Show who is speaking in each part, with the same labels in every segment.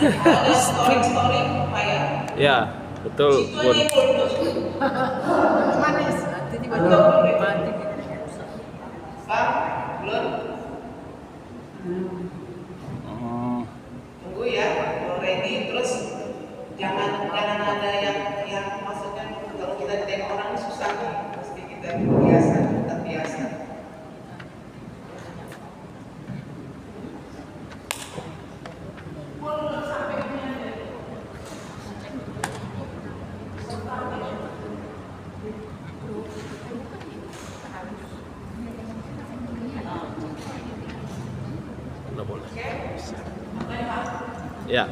Speaker 1: Ada story upaya.
Speaker 2: Ya, betul, Bun.
Speaker 3: Manis, nanti tiba-tiba mati.
Speaker 1: Bang, belum?
Speaker 2: Oh,
Speaker 1: Tunggu ya, kalau ready. Terus jangan ada yang maksudnya kalau kita ditengok orang ini susah nih. Mesti kita biasa, tetap biasa.
Speaker 2: nggak boleh. Ya.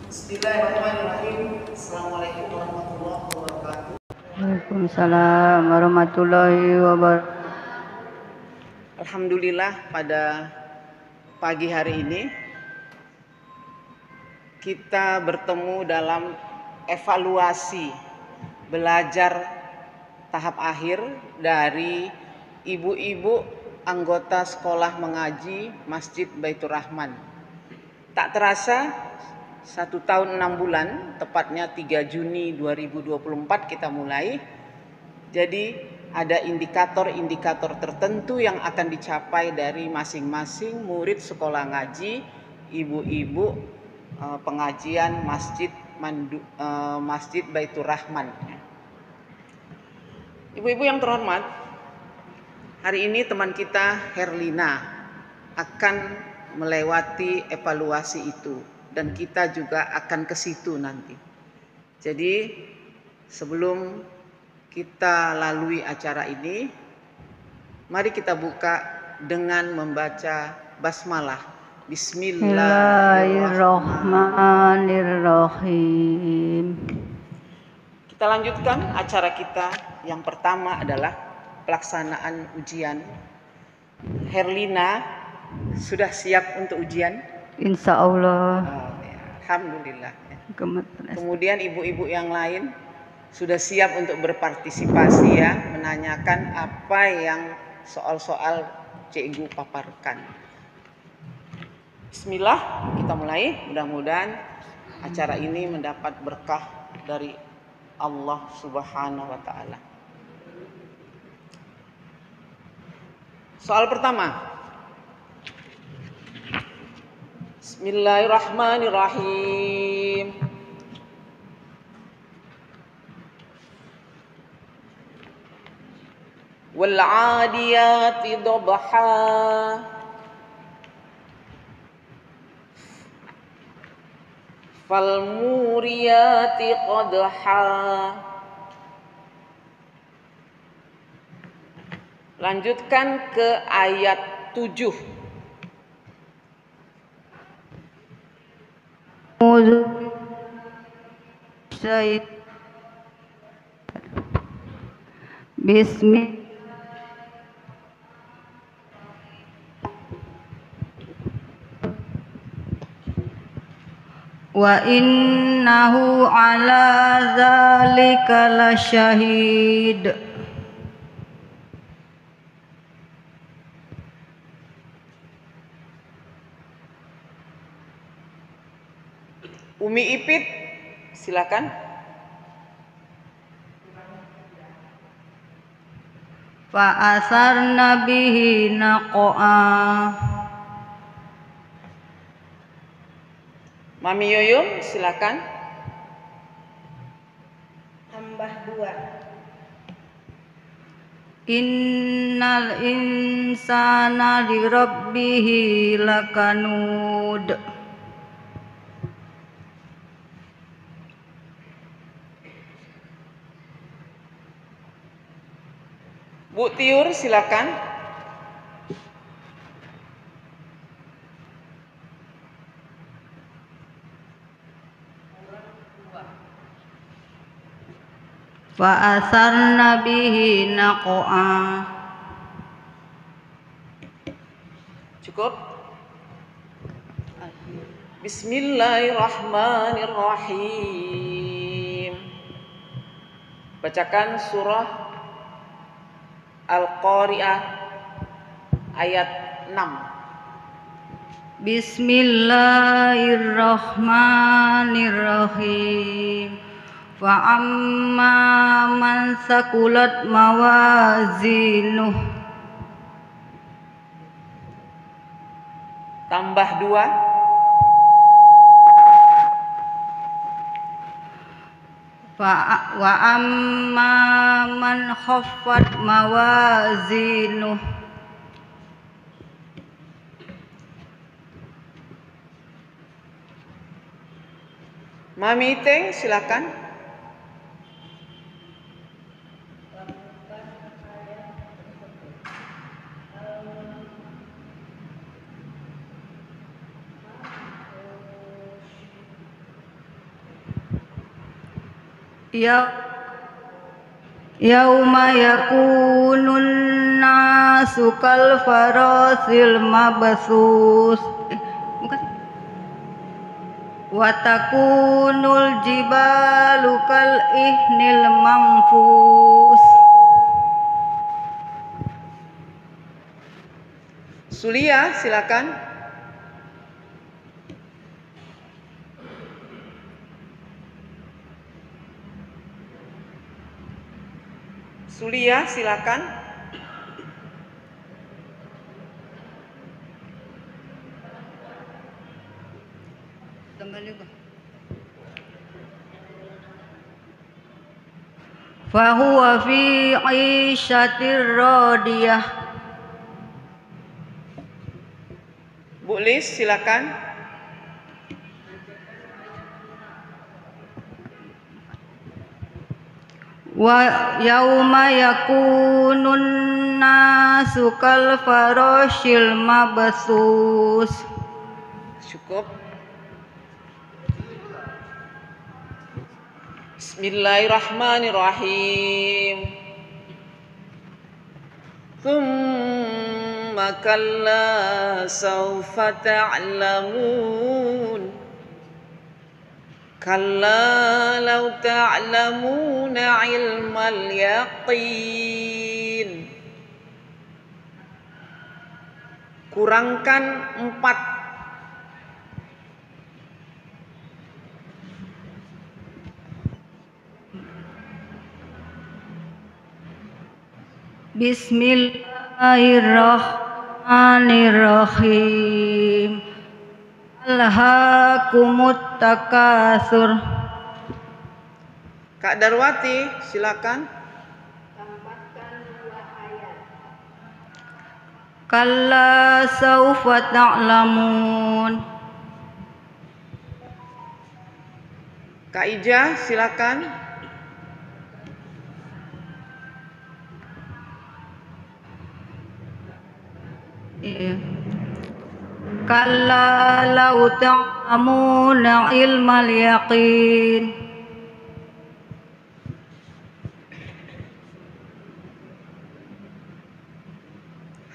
Speaker 1: Bismillahirrahmanirrahim. Assalamualaikum warahmatullahi wabarakatuh.
Speaker 3: Waalaikumsalam warahmatullahi wabarakatuh.
Speaker 1: Alhamdulillah pada pagi hari ini kita bertemu dalam evaluasi belajar tahap akhir dari ibu-ibu anggota sekolah mengaji Masjid Baitur Rahman. Tak terasa 1 tahun 6 bulan, tepatnya 3 Juni 2024 kita mulai. Jadi ada indikator-indikator tertentu yang akan dicapai dari masing-masing murid sekolah ngaji, ibu-ibu pengajian Masjid Baitur Rahman. Ibu-ibu yang terhormat, hari ini teman kita Herlina akan melewati evaluasi itu dan kita juga akan ke situ nanti. Jadi sebelum kita lalui acara ini, mari kita buka dengan membaca basmalah.
Speaker 3: Bismillahirrahmanirrahim.
Speaker 1: Kita lanjutkan acara kita. Yang pertama adalah pelaksanaan ujian. Herlina sudah siap untuk ujian?
Speaker 3: Insya Allah.
Speaker 1: Ya, alhamdulillah.
Speaker 3: Gemeteran.
Speaker 1: Kemudian ibu-ibu yang lain sudah siap untuk berpartisipasi ya, menanyakan apa yang soal-soal cikgu paparkan. Bismillah, kita mulai. Mudah-mudahan acara ini mendapat berkah dari Allah Subhanahu wa Ta'ala. Soal pertama. Bismillahirrahmanirrahim. Wal 'adiyati dhabha. Fal muriyati qadha. Lanjutkan ke ayat 7.
Speaker 3: Bismillah. Wa innahu ala dzalika lasyahid.
Speaker 1: Umi Ipit, silakan.
Speaker 3: Fa asarna bihi naqa'a.
Speaker 1: Mami Yoyom, silakan.
Speaker 4: Tambah 2.
Speaker 3: Innal insana li rabbihi lakanud.
Speaker 1: Bu Tiur, silakan.
Speaker 3: Wa asarna bihi naqa'a.
Speaker 1: Cukup? Bismillahirrahmanirrahim. Bacakan surah Al-Qari'ah ayat 6.
Speaker 3: Bismillahirrahmanirrahim. Fa amma man sakulat mawazinuh.
Speaker 1: Tambah 2.
Speaker 3: Wa amma man khaffat mawazinuh.
Speaker 1: Mami Teng, silakan.
Speaker 3: Yauma yakunun nasu kal farasil mabsus. Wa takunul jibalu kal ihnil manfus.
Speaker 1: Sulia, silakan. Sulia, silakan.
Speaker 3: Fahuwa fi 'ishatir radiyah.
Speaker 1: Bu Lis, silakan.
Speaker 3: Wa yauma yakunun nasu kal farashil mabsus.
Speaker 1: Cukup. Bismillahirrahmanirrahim. Tsumma kalla sawfa ta'lamun. Kalla law ta'lamuna ilmal yaqin. Kurangkan 4.
Speaker 3: Bismillahirrahmanirrahim. Alhaakumut takatsur.
Speaker 1: Kak Darwati, silakan.
Speaker 3: Kalla saufa ta'lamun.
Speaker 1: Kak Ija, silakan.
Speaker 3: Iya. Kalla law ta'lamuna ilmal yaqin.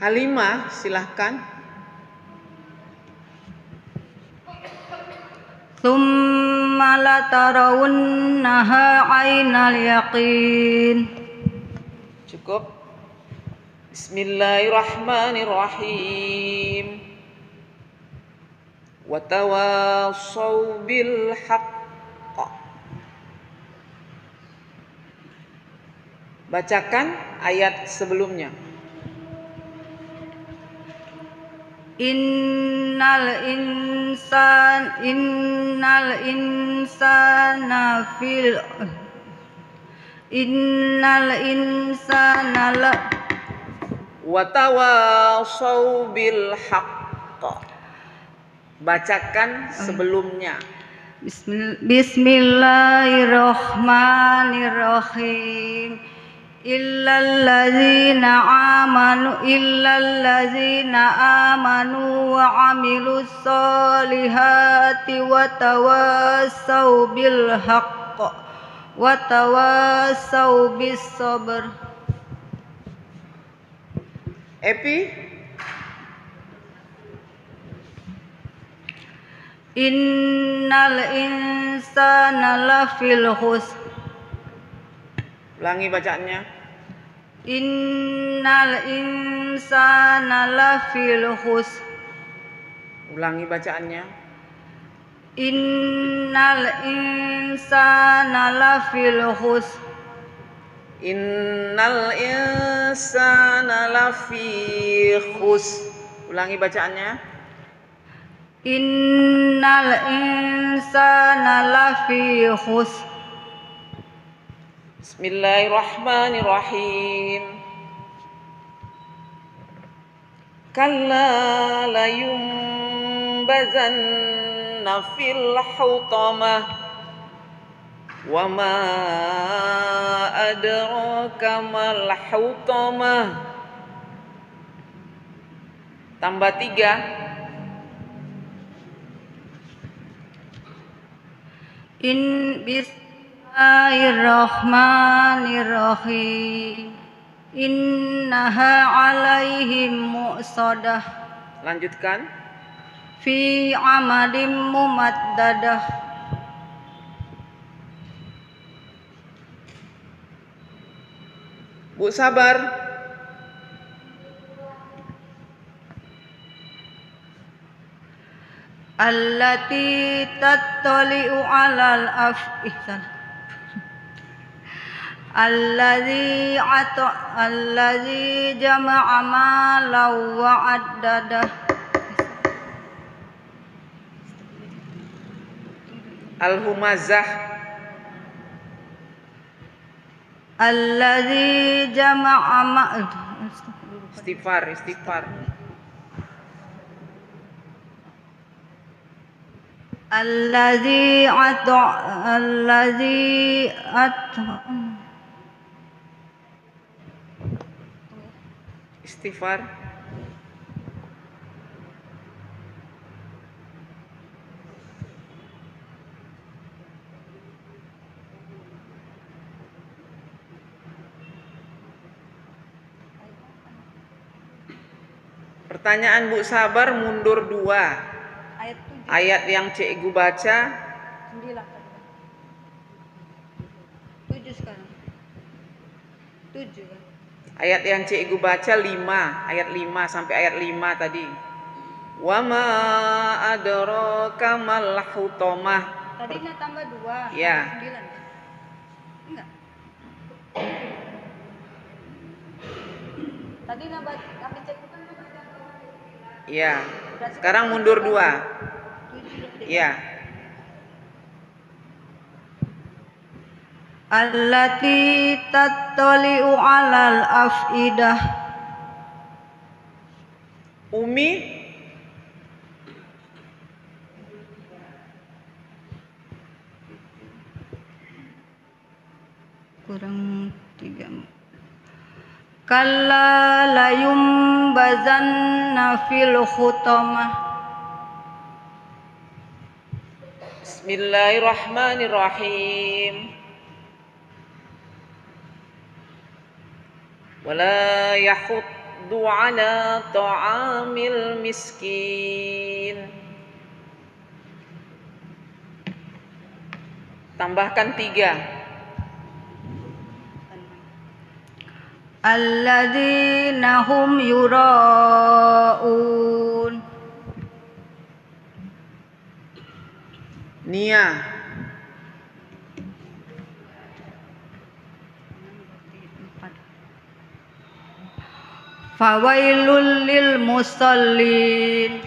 Speaker 1: Halimah, silahkan.
Speaker 3: Tsumma latarawunnaha 'ainal yaqin.
Speaker 1: Cukup. Bismillahirrahmanirrahim. Wa tawassaw bil haqq. Bacakan ayat sebelumnya.
Speaker 3: Innal insana la
Speaker 1: Wa tawassaw bil haqq. Bacakan sebelumnya.
Speaker 3: Bismillahirrahmanirrahim. Illallazina amanu wa 'amilus solihati wa tawassaw bil haqq wa tawassaw bis sabr.
Speaker 1: Epi,
Speaker 3: Innal insana lafil khusr.
Speaker 1: Ulangi bacaannya.
Speaker 3: Innal insana lafil khusr.
Speaker 1: Ulangi bacaannya.
Speaker 3: Innal insana lafil khusr.
Speaker 1: Innal insana lafi khusr. Ulangi bacaannya.
Speaker 3: Innal insana lafi khusr.
Speaker 1: Bismillahirrahmanirrahim. Kalla layumbazanna fil hutamah wa ma adraka mal hutamah. Tambah 3.
Speaker 3: Bismillahirrahmanirrahim. Innaha alaihim mu'sadah.
Speaker 1: Lanjutkan.
Speaker 3: Fi amadim mumaddadah.
Speaker 1: Bu sabar.
Speaker 3: Allati tattali'u 'alal af'idhan. Allazi jama'a malan wa 'addadah.
Speaker 1: Al-humazah.
Speaker 3: Allazi jama'a
Speaker 1: Istighfar.
Speaker 3: Allazi
Speaker 1: Istighfar. Pertanyaan Bu Sabar mundur 2.
Speaker 3: ayat 7.
Speaker 1: Ayat yang cikgu baca
Speaker 3: 9 7 sekarang. 7 kan?
Speaker 1: ayat yang cikgu baca 5, ayat 5 sampai ayat 5 tadi. Wa ma adraka mal hutamah.
Speaker 3: Tadi nggak tambah 2.
Speaker 1: Ya.
Speaker 3: 9 kan? Enggak. Tadi kami cek bukan.
Speaker 1: Iya. Sekarang mundur 2. Iya.
Speaker 3: Allati tattali'u 'alal af'idah.
Speaker 1: Umi
Speaker 3: kurang 3. Kalla layumbazanna fil hutamah.
Speaker 1: Bismillahirrahmanirrahim. Wala yahuddu ala ta'amil miskin. Tambahkan 3.
Speaker 3: Alladzina hum yura'un.
Speaker 1: Nia.
Speaker 3: Fawailul lil musallin.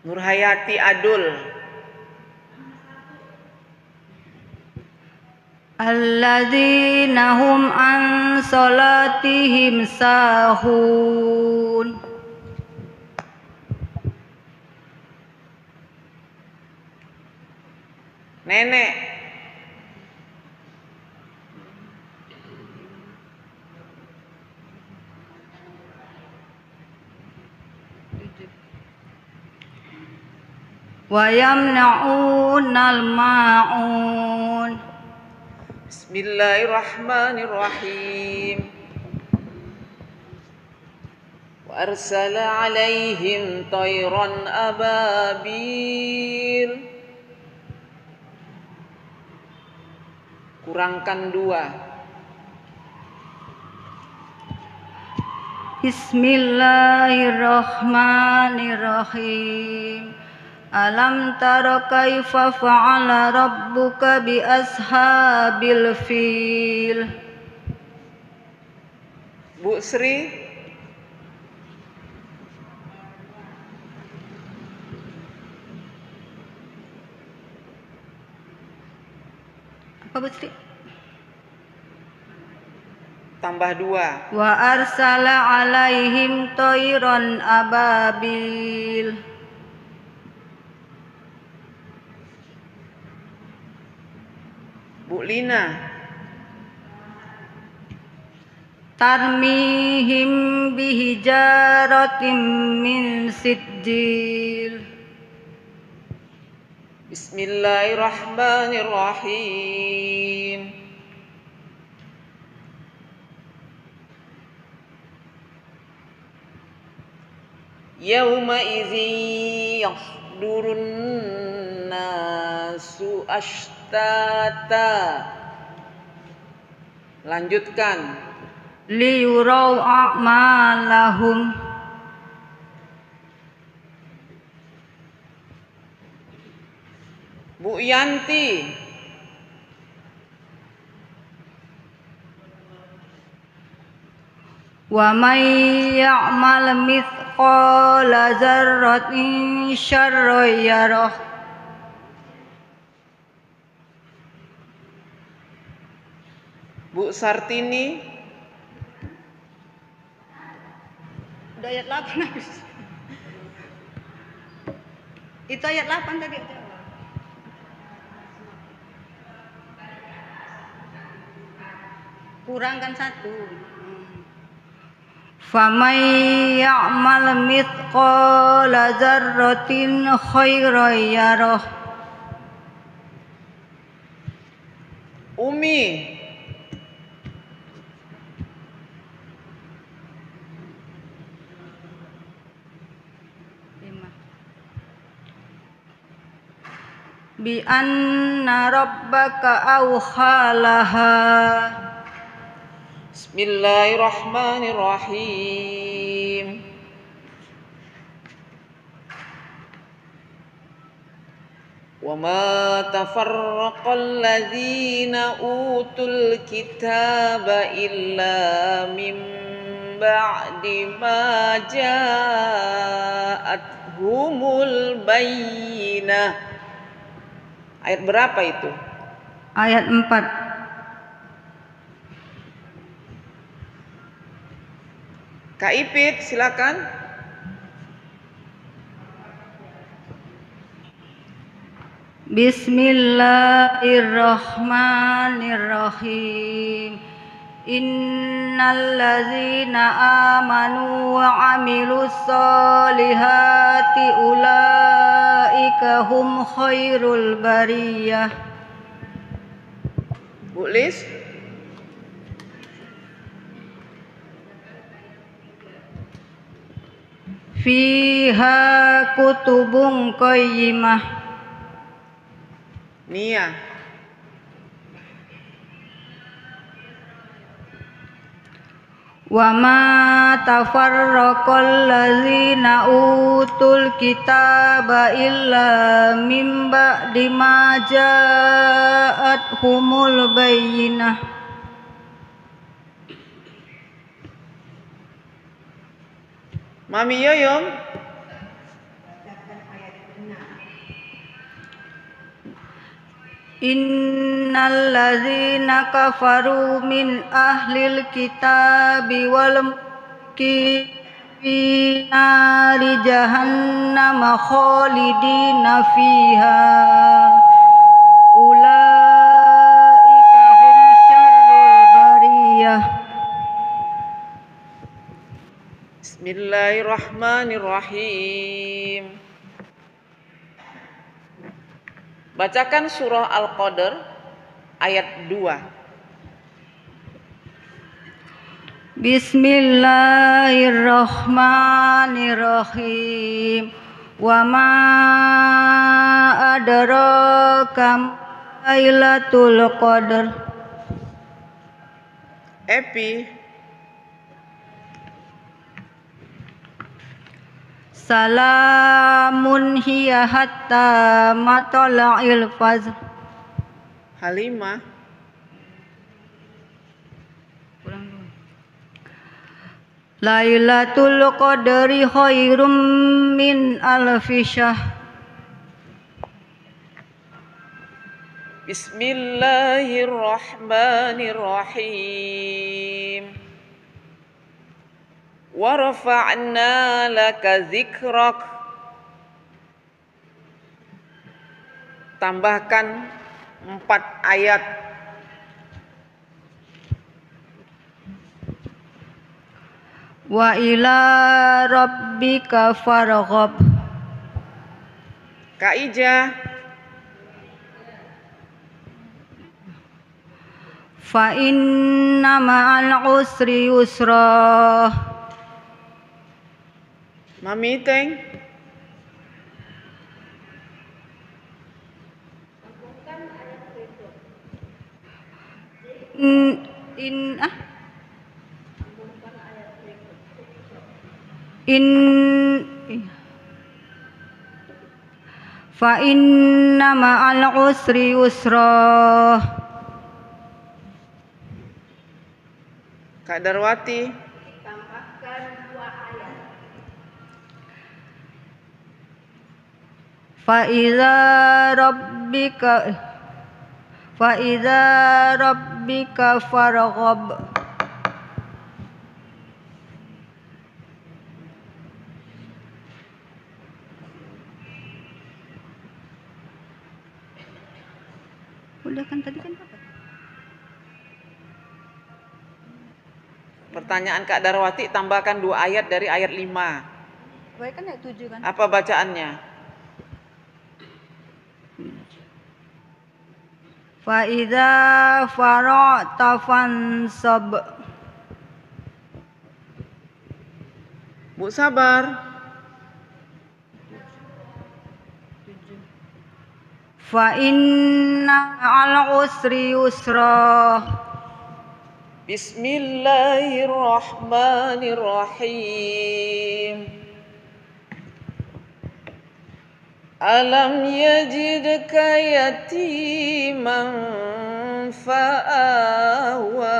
Speaker 1: Nurhayati Adul.
Speaker 3: Alladzina hum an salatihim sahun.
Speaker 1: Nenek.
Speaker 3: Wa yamna'unal ma'un.
Speaker 1: Bismillahirrahmanirrahim. وأرسل عليهم طيرا أبابيل. Kurangkan 2.
Speaker 3: Bismillahirrahmanirrahim. Alam tara kaifa fa'ala rabbuka bi ashabil fil.
Speaker 1: Bu Sri,
Speaker 3: apa Bu Sri?
Speaker 1: tambah 2.
Speaker 3: Wa arsala alaihim tayran ababil.
Speaker 1: Bu Lina,
Speaker 3: Tarmihim bihijaratim min sijil.
Speaker 1: Bismillahirrahmanirrahim. Yauma idzin yasdurun nasu ashtata. Lanjutkan.
Speaker 3: Liyurau a'malahum.
Speaker 1: Bu Yanti,
Speaker 3: Wa may ya'mal mithqala dzarratin syarran yarah.
Speaker 1: Bu Sartini,
Speaker 3: Udah ayat 8 habis. Itu ayat 8 tadi. Kurangkan 1. Famay ya'mal mithqala dzarratin khairan yarah.
Speaker 1: Umi,
Speaker 3: Bi anna rabbaka awkhalaha.
Speaker 1: Bismillahirrahmanirrahim. Wa ma tafarraqal ladzina utul kitaba illa min ba'di ma ja'athumul bayyinah. Ayat berapa itu?
Speaker 3: Ayat 4.
Speaker 1: Kak Ipit, silakan.
Speaker 3: Bismillahirrahmanirrahim. Innal ladzina amanu wa 'amilus solihati ulaika hum khairul bariyah.
Speaker 1: Bu Lis,
Speaker 3: Fiha kutubun qayyimah.
Speaker 1: Nia,
Speaker 3: Wa ma tafarraqal ladzina utul kitaba illa min ba'di ma ja'athumul bayyinah.
Speaker 1: Mami Yoyom,
Speaker 3: Innal ladzina kafaru min ahlil kitabi wal fi nari jahannam khalidina fiha ulaika hum syarrul bariyah.
Speaker 1: Bismillahirrahmanirrahim. Bacakan surah Al-Qadr ayat 2.
Speaker 3: Bismillahirrahmanirrahim. Wa ma adraka Lailatul Qadar.
Speaker 1: Epi.
Speaker 3: Salamun hiya hatta matla'il fajr.
Speaker 1: Halimah.
Speaker 3: Lailatul Qadri khairum min alfi syahr.
Speaker 1: Bismillahirrahmanirrahim. Wa rafa'na laka zikrak. Tambahkan 4 ayat.
Speaker 3: Wa ila rabbika farghab.
Speaker 1: Kak Ija.
Speaker 3: Fa inna ma'al usri yusra.
Speaker 1: Mami Teng. Fa inna ma'al usri yusra. Kak Darwati.
Speaker 3: Tambahkan 2 ayat. Fa iza rabbika farghab. Udah kan tadi kan apa?
Speaker 1: Pertanyaan Kak Darwati, tambahkan 2 ayat dari ayat 5.
Speaker 3: Baik kan ayat 7 kan?
Speaker 1: Apa bacaannya?
Speaker 3: Fa idza faragta fansab.
Speaker 1: Bu sabar.
Speaker 3: Fa inna al usri yusra.
Speaker 1: Bismillahirrahmanirrahim. Alam yajidka yatiman fa'awa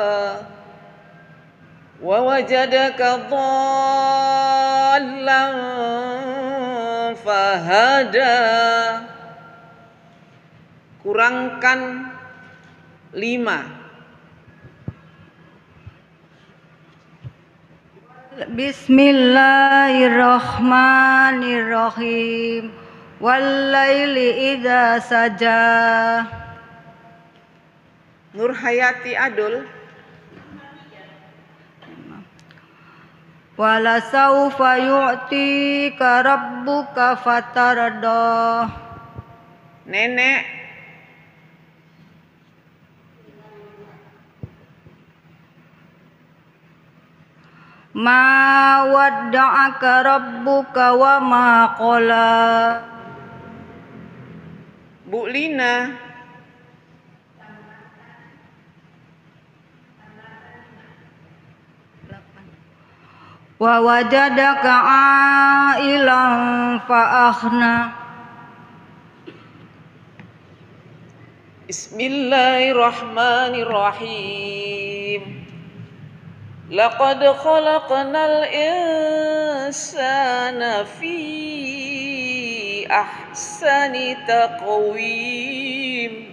Speaker 1: wa wajadaka dhallan fahada. Kurangkan 5.
Speaker 3: Bismillahirrahmanirrahim. Wallaili idza saja.
Speaker 1: Nur Hayati Adul.
Speaker 3: Wala saufa yu'tika rabbuka fatarda.
Speaker 1: Nenek.
Speaker 3: Ma wadda'aka rabbuka wa ma qala.
Speaker 1: Bu Lina.
Speaker 3: Wa wajadaka ailan fa akhna.
Speaker 1: Bismillahirrahmanirrahim. Laqad khalaqnal insana fi ahsani taqwim.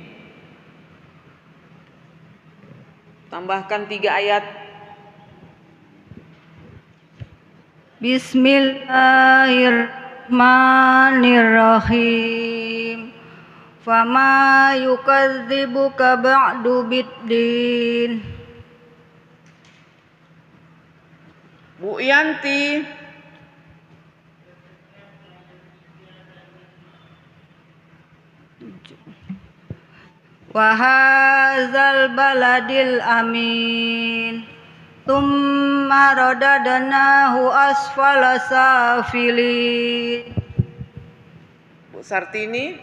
Speaker 1: Tambahkan 3 ayat.
Speaker 3: Bismillahirrahmanirrahim. Fama yukadzibuka ba'du biddin.
Speaker 1: Bu Yanti.
Speaker 3: Wa hadzal baladil amin. Tsumma radadnahu asfala safilin.
Speaker 1: Bu Sartini,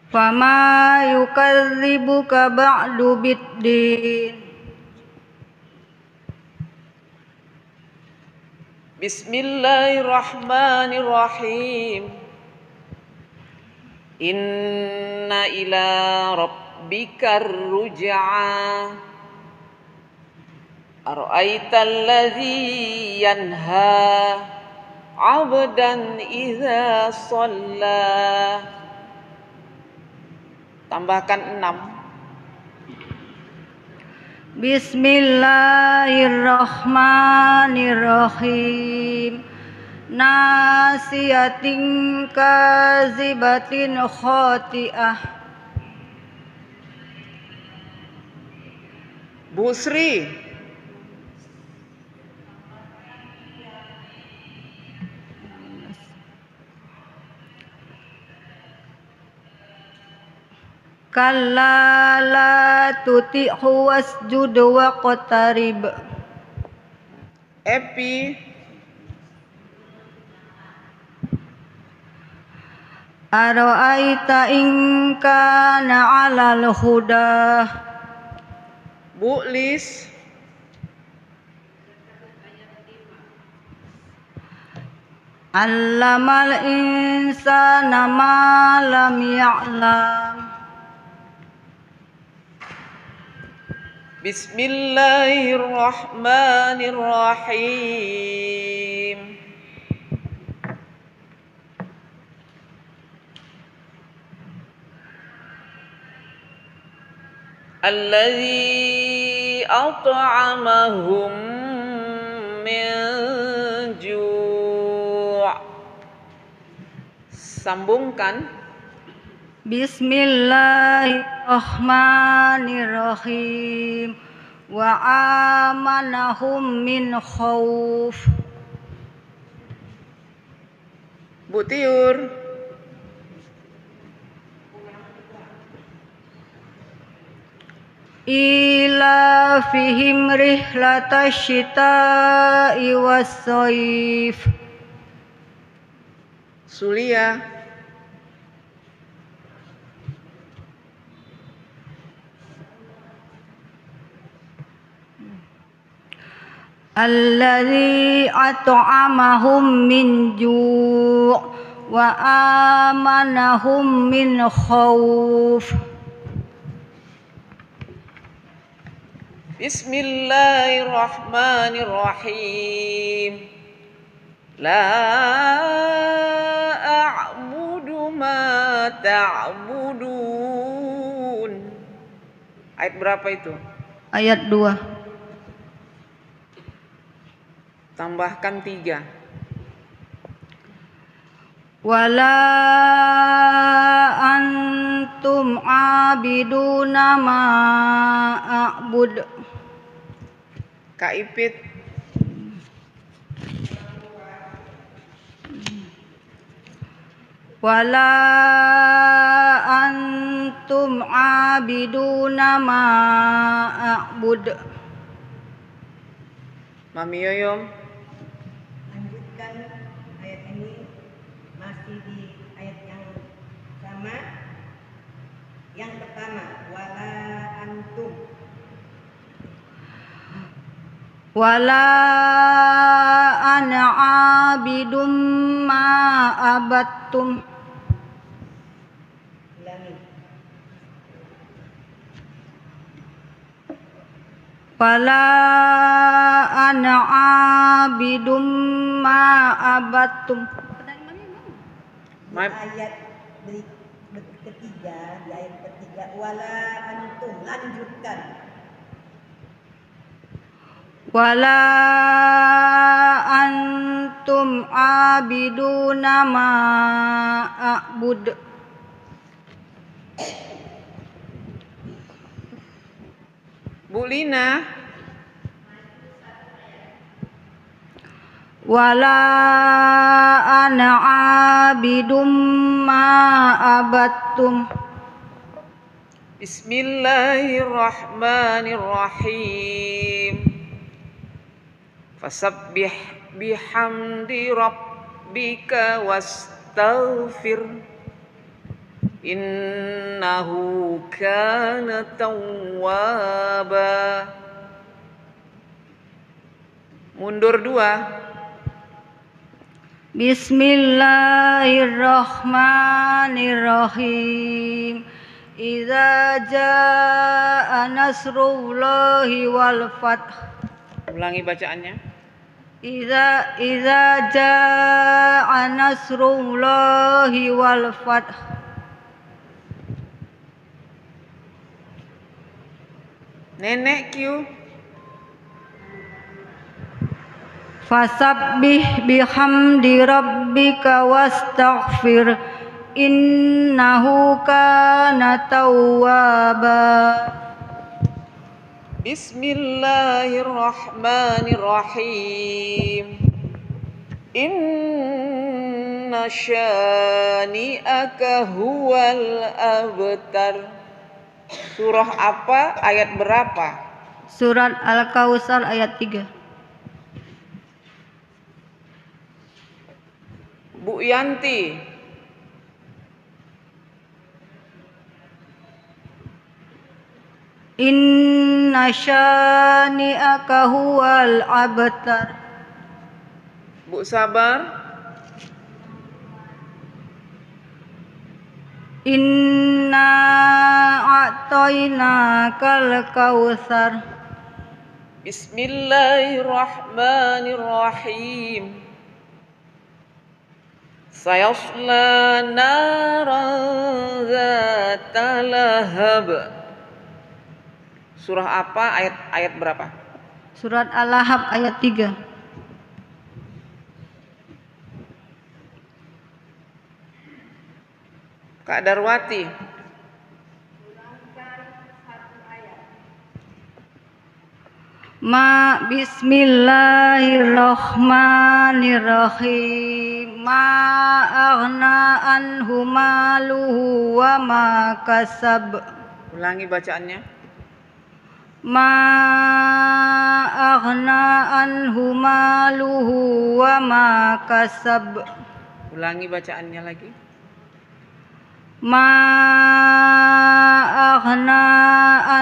Speaker 3: Fama yukadzibuka ba'du biddin.
Speaker 1: Bismillahirrahmanirrahim. Inna ila rabbikar ruj'a. Ara'aital ladzi yanha 'abdan idza shalla. Tambahkan 6.
Speaker 3: Bismillahirrahmanirrahim. Nasiyatin kazibatin khati'ah.
Speaker 1: Bu Sri,
Speaker 3: Kalla la tuti'hu wasjud waqtarib.
Speaker 1: Epi,
Speaker 3: Ara'aita in kana 'alal huda.
Speaker 1: Bu Lis,
Speaker 3: Allamal insana ma lam ya'lam.
Speaker 1: Bismillahirrahmanirrahim. Alladzi at'amahum min ju'. Sambungkan.
Speaker 3: Bismillahirrahmanirrahim. Wa amanahum min khauf.
Speaker 1: Bu Tiur,
Speaker 3: Ila fihim rihlatash shita'i was-shaif.
Speaker 1: Sulia,
Speaker 3: Alladzi at'amahum min ju' wa amanahum min khauf.
Speaker 1: Bismillahirrahmanirrahim. La a'budu ma ta'budun. Ayat berapa itu?
Speaker 3: Ayat 2.
Speaker 1: Tambahkan 3.
Speaker 3: Wala antum abiduna ma a'bud.
Speaker 1: Kak Ipit,
Speaker 3: Wala antum abiduna ma a'bud.
Speaker 1: Mami Yoyom,
Speaker 4: Lanjutkan ayat ini masih di ayat yang sama. Yang pertama, wala antum.
Speaker 3: Wala ana abidum ma abattum.
Speaker 4: Ulangi.
Speaker 3: Wala ana abidum ma abattum.
Speaker 4: Di ayat ketiga, wala antum, lanjutkan.
Speaker 3: Wala antum abiduna ma a'bud.
Speaker 1: Bu Lina,
Speaker 3: Wala ana abidum ma abattum.
Speaker 1: Bismillahirrahmanirrahim. Fasabbih bihamdi rabbika wastaghfir. Innahu kana tawwaba. Mundur 2.
Speaker 3: Bismillahirrahmanirrahim. Idza jaa nasrullahi wal fath.
Speaker 1: Ulangi bacaannya.
Speaker 3: Idza jaa nasrullahi wal fath.
Speaker 1: Nenek Q.
Speaker 3: Fasabbih bihamdi rabbika wastaghfir. Innahu kana tawwaba.
Speaker 1: Bismillahirrahmanirrahim. Inna syani'aka huwal abtar. Surah apa? Ayat berapa?
Speaker 3: Surat Al-Kautsar ayat 3.
Speaker 1: Bu Yanti.
Speaker 3: Inna syani'aka huwal abtar.
Speaker 1: Bu Sabar.
Speaker 3: Inna a'tainakal kautsar.
Speaker 1: Bismillahirrahmanirrahim. Sayasla naran zata lahab. Surah apa? Ayat berapa?
Speaker 3: Surat Al-Lahab ayat 3.
Speaker 1: Kak Darwati.
Speaker 3: Bismillahirrahmanirrahim. Ma aghna anhu maluhu wa ma kasab.
Speaker 1: Ulangi bacaannya.
Speaker 3: Ma aghna anhu maluhu wa ma kasab.
Speaker 1: Ulangi bacaannya lagi.
Speaker 3: Ma aghna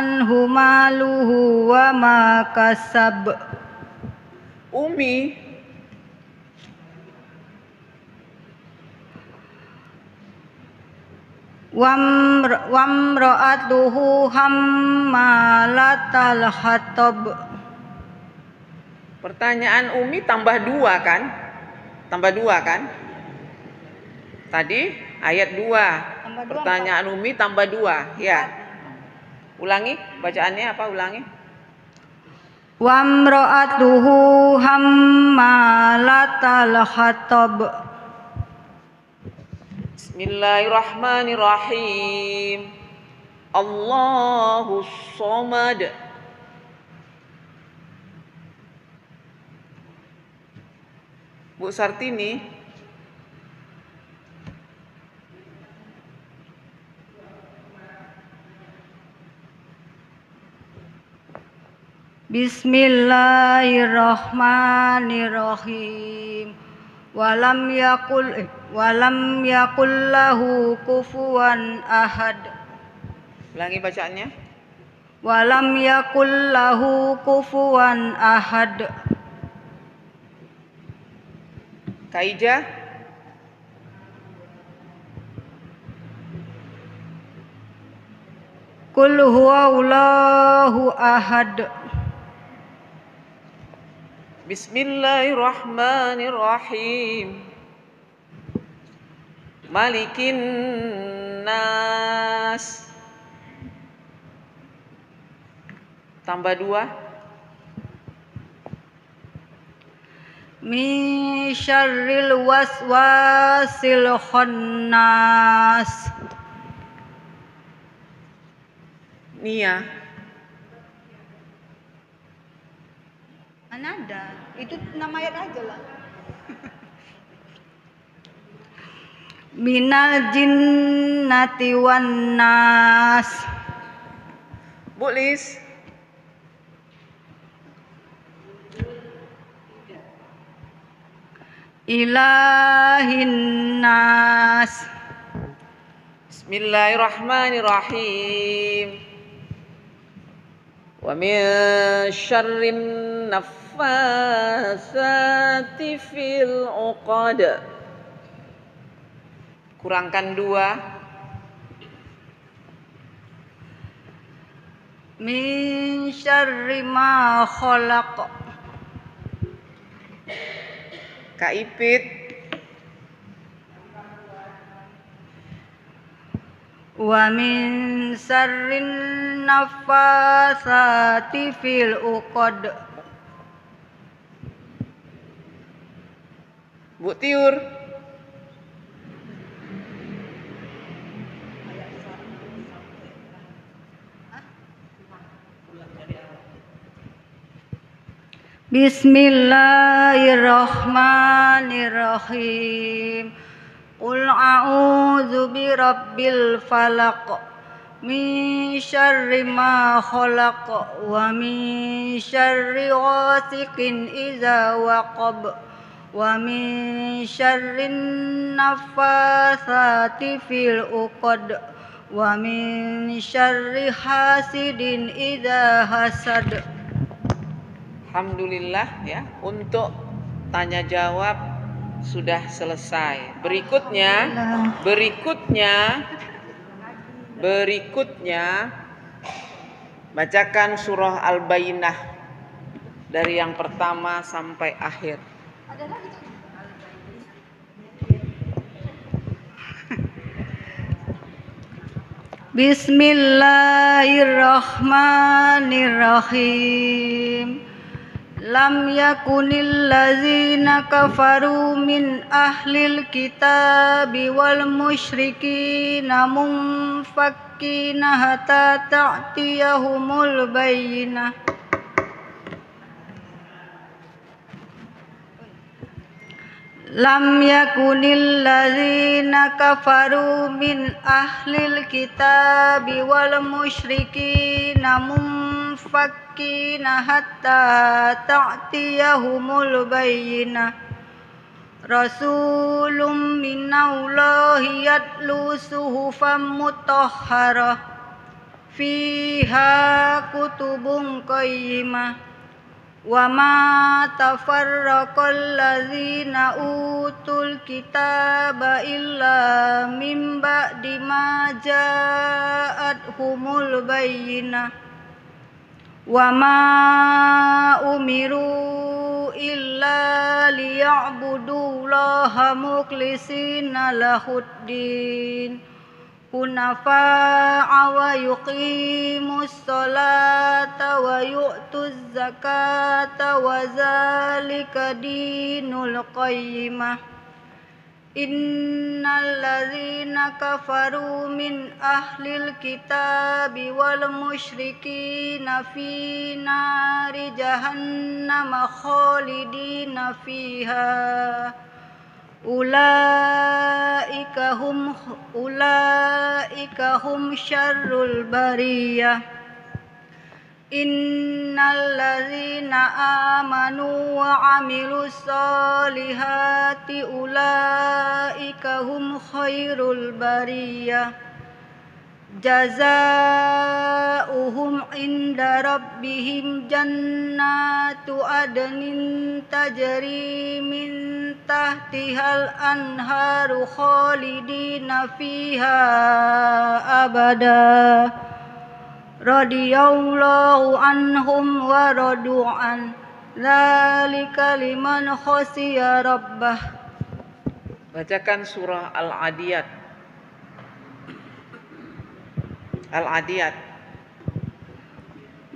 Speaker 3: anhu maluhu wa ma kasab.
Speaker 1: Umi.
Speaker 3: Wamra'atuhu hammalatal hatab.
Speaker 1: Pertanyaan Umi tambah 2 kan? Tambah 2 kan? Tadi ayat 2. Pertanyaan Umi tambah 2, ya. Ulangi bacaannya apa? Ulangi.
Speaker 3: Wamra'atuhu hammalatal hatab.
Speaker 1: Bismillahirrahmanirrahim. Allahus Samad. Bu Sartini.
Speaker 3: Bismillahirrahmanirrahim. Walam yakul lahu kufuwan ahad.
Speaker 1: Ulangi bacaannya.
Speaker 3: Walam yakul lahu kufuwan ahad.
Speaker 1: Kaija.
Speaker 3: Qul huwallahu ahad.
Speaker 1: Bismillahirrahmanirrahim. Malikin nas. Tambah 2.
Speaker 3: Min syarril waswasil khannas.
Speaker 1: Nia.
Speaker 3: Mana ada? Itu nama ayat aja lah. Minal jinnati wan nas.
Speaker 1: Bu Lis.
Speaker 3: Ilahin nas.
Speaker 1: Bismillahirrahmanirrahim. Wa min syarrin naffasati fil uqad. Kurangkan 2.
Speaker 3: Min syarri ma khalaq.
Speaker 1: Kak Ipit.
Speaker 3: Wa min syarrin naffasati fil uqad.
Speaker 1: Bu Tiur.
Speaker 3: Bismillahirrahmanirrahim. Qul a'udzu birabbil falaq min syarri ma khalaq wa min syarri ghasiqin idza waqab wa min syarrin naffasati fil uqad wa min syarri hasidin idza hasad.
Speaker 1: Alhamdulillah ya, untuk tanya jawab sudah selesai. Berikutnya bacakan surah Al-Bayyinah dari yang pertama sampai akhir.
Speaker 3: Bismillahirrahmanirrahim. Lam yakunil ladzina kafaru min ahlil kitabi wal musyrikina munfakkina hatta ta'tiyahumul bayyinah. Lam yakunil ladzina kafaru min ahlil kitabi wal musyrikina munfakkina hatta ta'tiyahumul bayyinah. Rasulun minallahi yatlu suhufan mutahharah fiha kutubun qayyimah. Wa ma tafarraqal ladzina utul kitaba illa min ba'di ma ja'atuhumul bayyinah. Wa ma umiru illa liya'budullaha mukhlishina lahuddin hunafa'a wa yuqimus sholata wa yu'tuz zakata wa zalika dinul qayyimah. Innal ladzina kafaru min ahlil kitabi wal musyrikina fi nari jahannam khalidina fiha. Ulaika hum syarrul bariyah. Innal ladzina amanu wa amilus solihati ulaika hum khairul bariyah. Jazaohum inda rabbihim jannatu adnin tajri min tahtihal anharu khalidina fiha abada. Radiyallahu anhum wa radu'an. Dzalika liman khashiya rabbah.
Speaker 1: Bacakan surah Al-Adiyat. Al-Adiyat.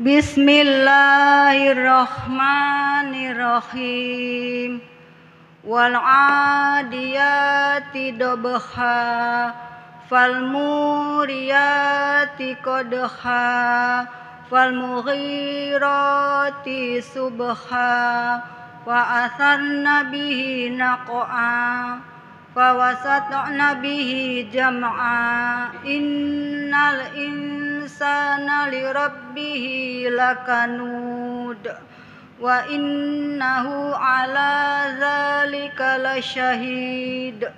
Speaker 3: Bismillahirrahmanirrahim. Wal 'adiyati dabha fal muriyati qadha fal mughirati subha wa atharna bihi naq'a fa wasatna bihi jam'a. Innal insana lirabbihi lakanud wa innahu ala dzalika lasyahid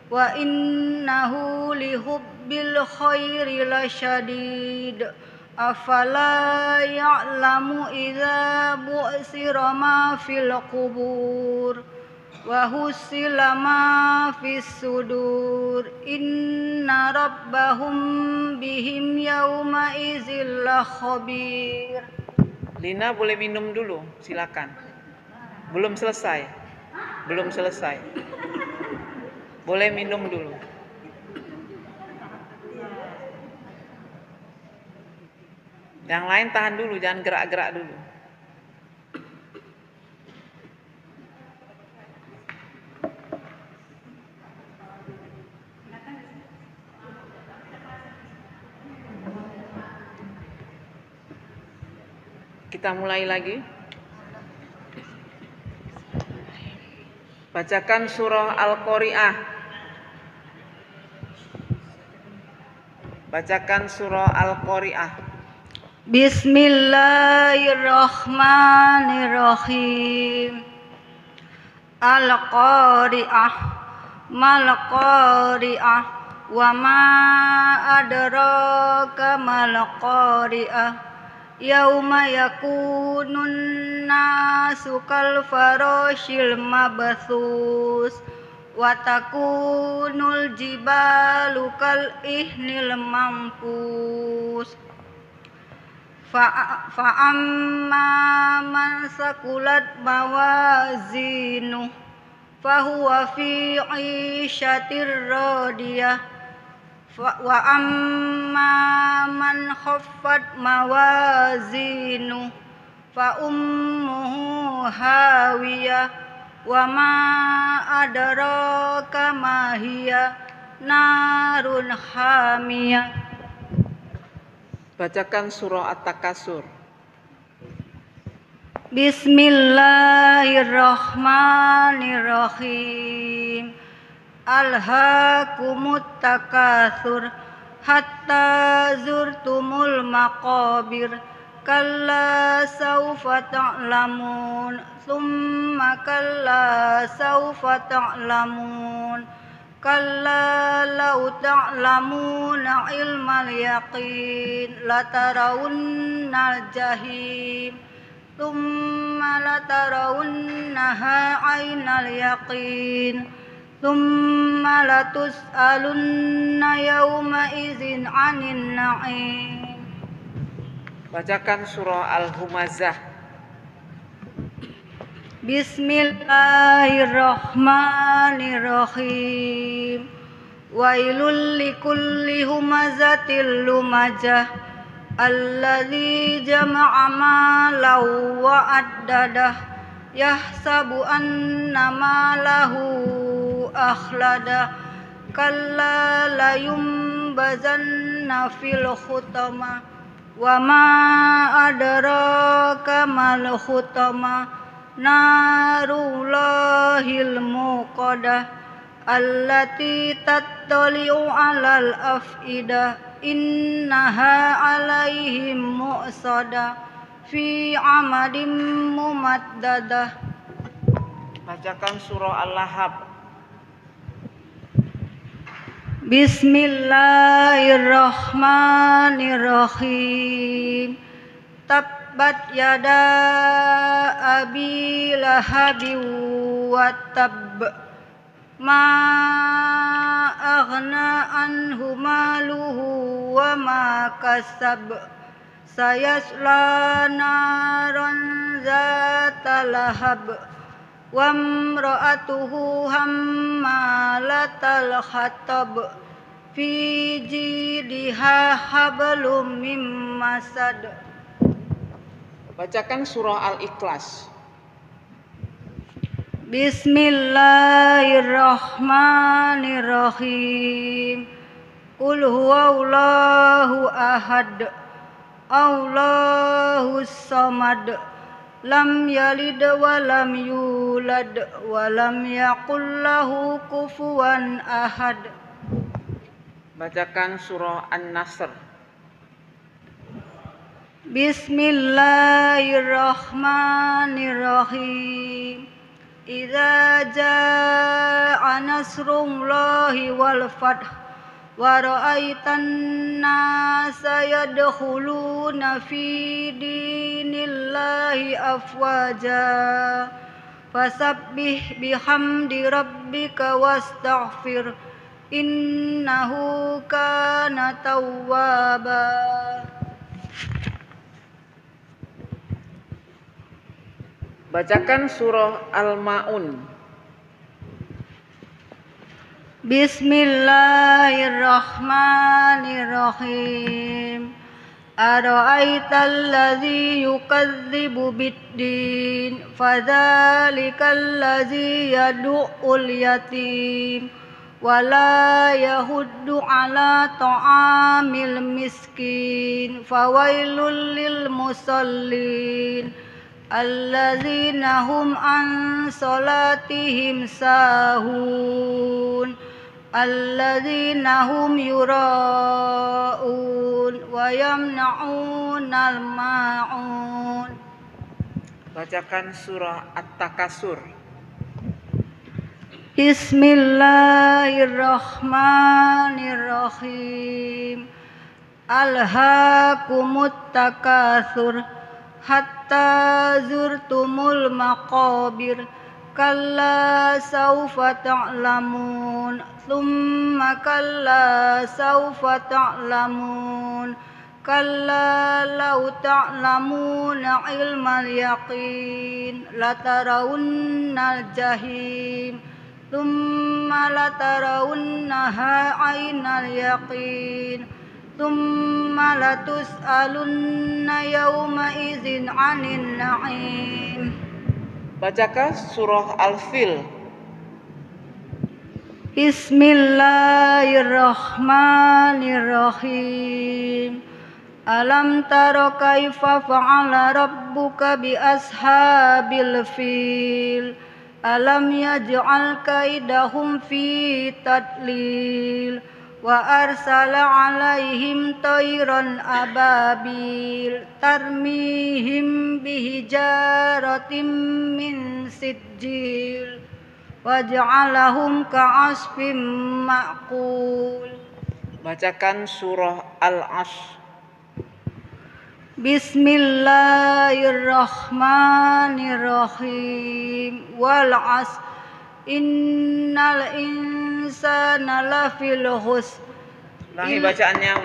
Speaker 3: wa innahu lihubbil khairi lasyadid afala ya'lamu idza bu'sira ma fil qubur wa husila ma fis sudur inna rabbahum bihim yawma idzil khabir.
Speaker 1: Lina boleh minum dulu, silakan. Belum selesai. Belum selesai. Boleh minum dulu. Yang lain tahan dulu, jangan gerak-gerak dulu. Kita mulai lagi. Bacakan surah Al-Qari'ah. Bacakan surah Al-Qari'ah.
Speaker 3: Bismillahirrahmanirrahim. Al-Qari'ah. Mal Qari'ah. Wa ma adraka mal Qari'ah. Yauma yakunun nasu kal farashil mabthus wa takunul jibalu kal ihnil manfus fa amma man sakulat mawazinu fahuwa fi 'ishatir radiyah wa amma man khaffat mawazinu fa ummuhu hawiyah wa ma adraka ma hiya narun hamiyah.
Speaker 1: Bacakan surah At-Takasur.
Speaker 3: Bismillahirrahmanirrahim. Alhaakumut takatsur hatta zurtumul maqabir kalla saufa ta'lamun thumma kalla saufa ta'lamun kalla law ta'lamuna ilmal yaqin latarawunnal jahim thumma latarawunnaha 'ainal yaqin thumma latus'alunna yawma idzin 'anin na'im.
Speaker 1: Bacakan surah Al-Humazah.
Speaker 3: Bismillahirrahmanirrahim. Wailul likulli humazatil lumazah alladzi jama'a malan wa addadah yahsabu anna malahu akhlada kalla la yumbazanna fil khutama wa ma adraka mal khutama narullahil muqadah allati tattali'u 'alal af'idah innaha 'alaihim mu'sadah fi 'amadin mumaddadah.
Speaker 1: Bacakan surah Al-Lahab.
Speaker 3: Bismillahirrahmanirrahim. Tabbat yada abi lahabin wa tabb ma aghna anhu maluhu wa ma kasab sayasla naran zata lahab wa imra'atuhu hammalatal hatab fi jidha hablum mim masad.
Speaker 1: Bacakan surah Al-Ikhlas.
Speaker 3: Bismillahirrahmanirrahim. Qul huwallahu ahad Allahus samad lam yalid wa lam yulad wa lam yakul lahu kufuwan ahad.
Speaker 1: Bacakan surah An-Nasr.
Speaker 3: Bismillahirrahmanirrahim. Idza jaa nasrullahi wal fath wa ra'aitan nasa yadkhuluna fi dinillahi afwaja fasabbih bihamdi rabbika wastaghfir innahu kana tawwaba.
Speaker 1: Bacakan surah Al-Ma'un.
Speaker 3: Bismillahirrahmanirrahim. Ara'aital ladzi yukadzibu biddin fadzalikal ladzi yad'ul yatim wala yahuddu ala ta'amil miskin fawailul lil musallin alladzina hum an salatihim sahun alladzina hum yura'un wa yamna'unal ma'un.
Speaker 1: Bacakan surah At-Takasur.
Speaker 3: Bismillahirrahmanirrahim. Alhaakumut takatsur hatta zurtumul maqabir kalla saufa ta'lamun thumma kalla saufa ta'lamun kalla law ta'lamuna ilmal yaqin latarawunnal jahim thumma latarawunnaha aynal yaqin thumma latus'alunna yawma idzin 'anil na'im.
Speaker 1: Bacakan surah Al-Fil.
Speaker 3: Bismillahirrahmanirrahim. Alam tara kaifa fa'ala rabbuka bi ashabil fil alam yaj'al kaidahum fi tadlil wa arsala alaihim tayran ababil tarmihim bihijaratin min sijil waj'alahum ka'asfin ma'kul.
Speaker 1: Bacakan surah Al-Asr.
Speaker 3: Bismillahirrahmanirrahim. Wal 'asr innal insana lafil khusr.
Speaker 1: Ulangi bacaannya.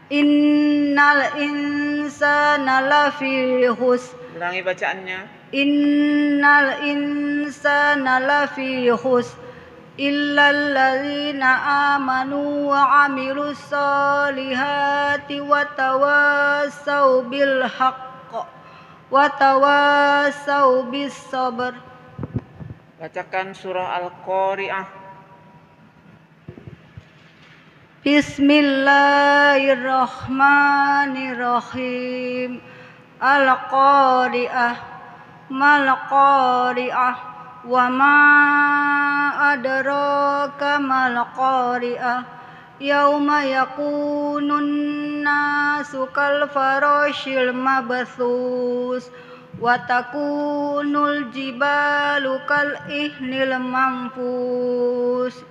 Speaker 3: Innal insana lafi khusr.
Speaker 1: Ulangi bacaannya.
Speaker 3: Innal insana lafi khusr illal ladzina amanu wa 'amilus solihati wa tawassau bil haqq wa tawassau bis sabr.
Speaker 1: Bacakan surah Al-Qari'ah.
Speaker 3: Bismillahirrahmanirrahim. Al-Qari'ah mal qari'ah wa ma adraka mal qari'ah yauma yakunun nasu kal farashil mabthus wa takunul jibalu kal ihnil manfus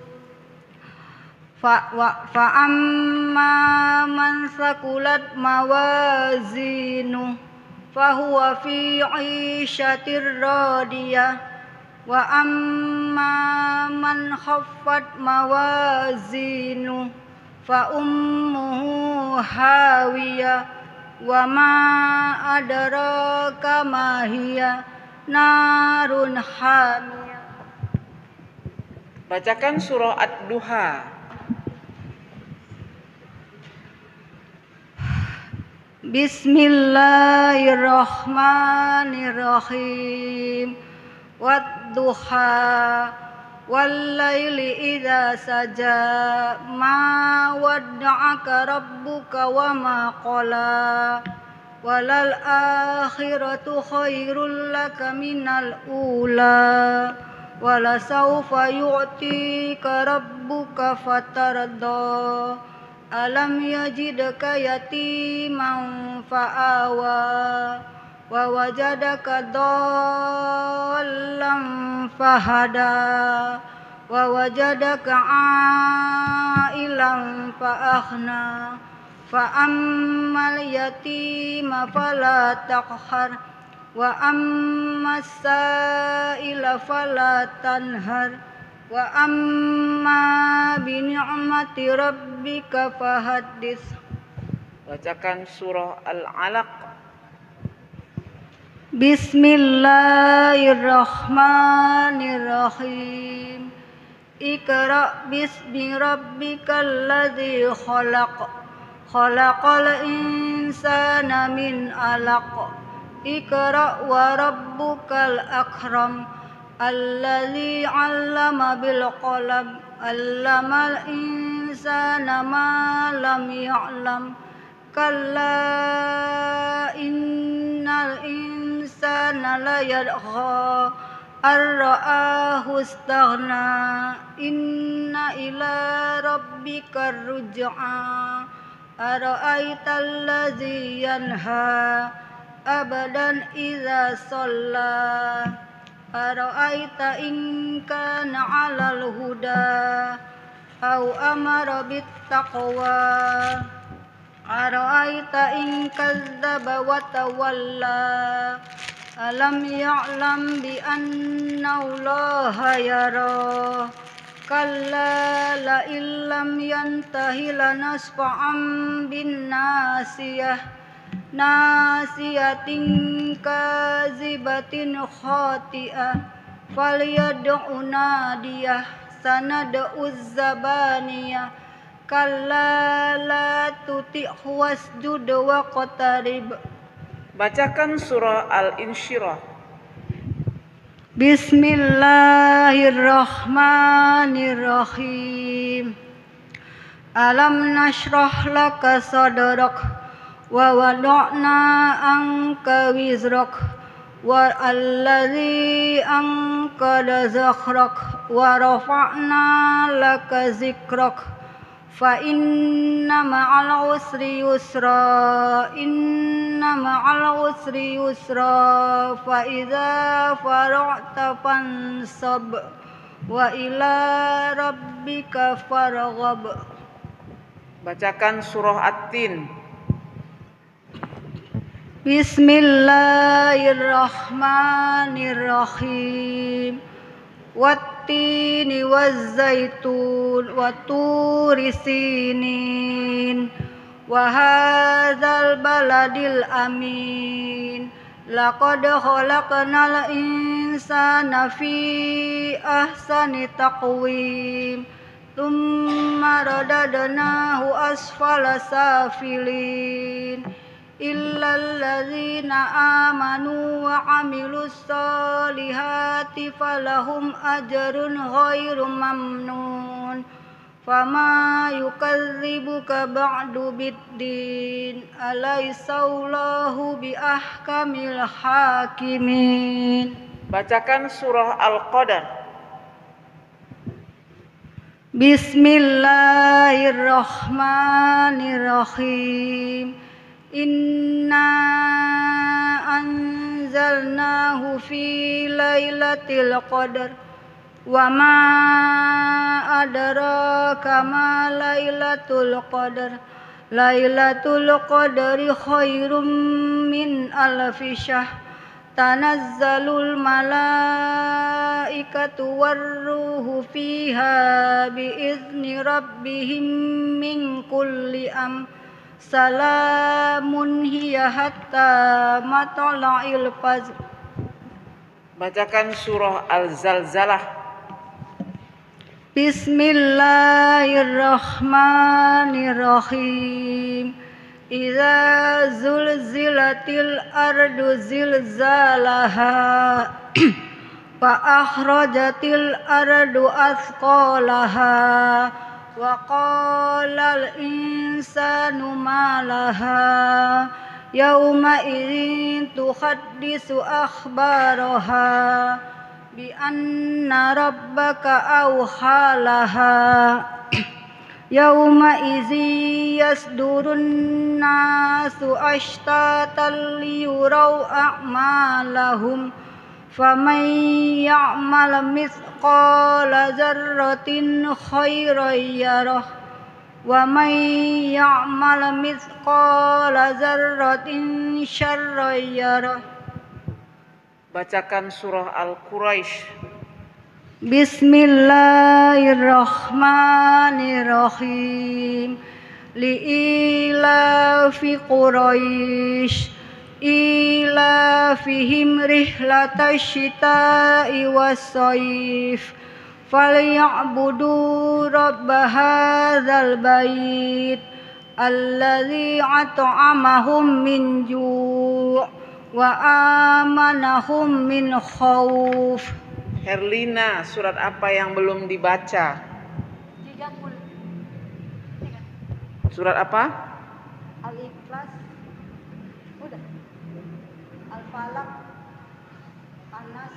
Speaker 3: fa amma man sakulat mawazinu fahuwa fi 'ishatir radiyah wa amma man khaffat mawazinu fa ummuhu hawiyah wa ma adraka ma hiya narun hamiyah.
Speaker 1: Bacakan surah Ad-Duha.
Speaker 3: Bismillahirrahmanirrahim. Wadduha wallaili idza saja ma wadda'aka rabbuka wa ma qala walal akhiratu khairul laka minal ula wala sawfa yu'tika rabbuka fatarda alam yajidka yatiman fa'awa wa wajadaka dhallan fahada wa wajadaka ailan fa'aghna fa'ammal yatima fala taqhar wa ammas sa'ila fala tanhar wa amma bi ni'mati rabbika fahaddits.
Speaker 1: Bacakan surah Al-Alaq.
Speaker 3: Bismillahirrahmanirrahim. Iqra bismi rabbikal ladzi khalaq. Khalaqal insana min 'alaq. Iqra wa rabbukal akram. Alladzi 'allama bil qalam. 'Allamal insana ma lam ya'lam. Kalla innal insana la yadgha ar-ra'ahu istaghna inna ila rabbika ruj'a ara'aital ladzi yanha abadan idza shalla ara'aita in kana 'alal huda aw amara bit taqwa ara'aita in kadzdzaba wa tawalla alam ya'lam bi anna Allaha yara kalla la illam yantahi lanasfa'an bin nasiyah nasiyatin kazibatin khati'ah falyad'u nadiyah sanad'u zabaniyah kalla la tuti'hu wasjud waqtarib.
Speaker 1: Bacakan surah Al-Insyirah.
Speaker 3: Bismillahirrahmanirrahim. Alam nashrah laka sadrak wa wada'na anka wizrak wa alladzi anqadha zakhrak wa rafa'na laka zikrak fa inna ma'al usri yusra inna ma'al usri yusra fa idza faragta fansab wa ila rabbika farghab.
Speaker 1: Bacakan surah At-Tin.
Speaker 3: Bismillahirrahmanirrahim. Wattini wazzaitun wa turi sinin wa hadzal baladil amin laqad khalaqnal insana fi ahsani taqwim thumma radadnahu asfala safilin illal ladzina amanu wa 'amilus solihati falahum ajrun ghairu mamnun fama yukadzibuka ba'du biddin alaysa Allahu bi ahkamil hakimin.
Speaker 1: Bacakan surah Al-Qadar.
Speaker 3: Bismillahirrahmanirrahim. Inna anzalnahu fi lailatul qadar wa ma adraka ma lailatul qadar lailatul qadri khairum min alfi syahr tanazzalul malaikatu warruhu fiha biizni rabbihim min kulli salamun hiya hatta matla'il fajr.
Speaker 1: Bacakan surah Al-Zalzalah.
Speaker 3: Bismillahirrahmanirrahim. Idza zulzilatil ardu zilzalaha wa akhrajatil ardu athqalaha wa qalal insanu ma laha yauma idzin tuhaddisu akhbaraha bi anna rabbaka awhalaha يومئذ يصدر الناس أشتاتا ليروا أعمالهم فمن يعمل مثقال ذرة خيرا يره ومن يعمل مثقال ذرة شرا يره.
Speaker 1: Bacakan surah Al-Quraisy.
Speaker 3: Bismillahirrahmanirrahim. Li'ilafi Quraisy ilafihim rihlatash syita'i was-sayf falyabudu rabb hadzal bait alladzi at'amahum min ju' wa amanahum min khauf.
Speaker 1: Herlina, surat apa yang belum dibaca? Surat apa?
Speaker 3: Al-Ikhlas. Udah. Al-Falaq. An-Nas.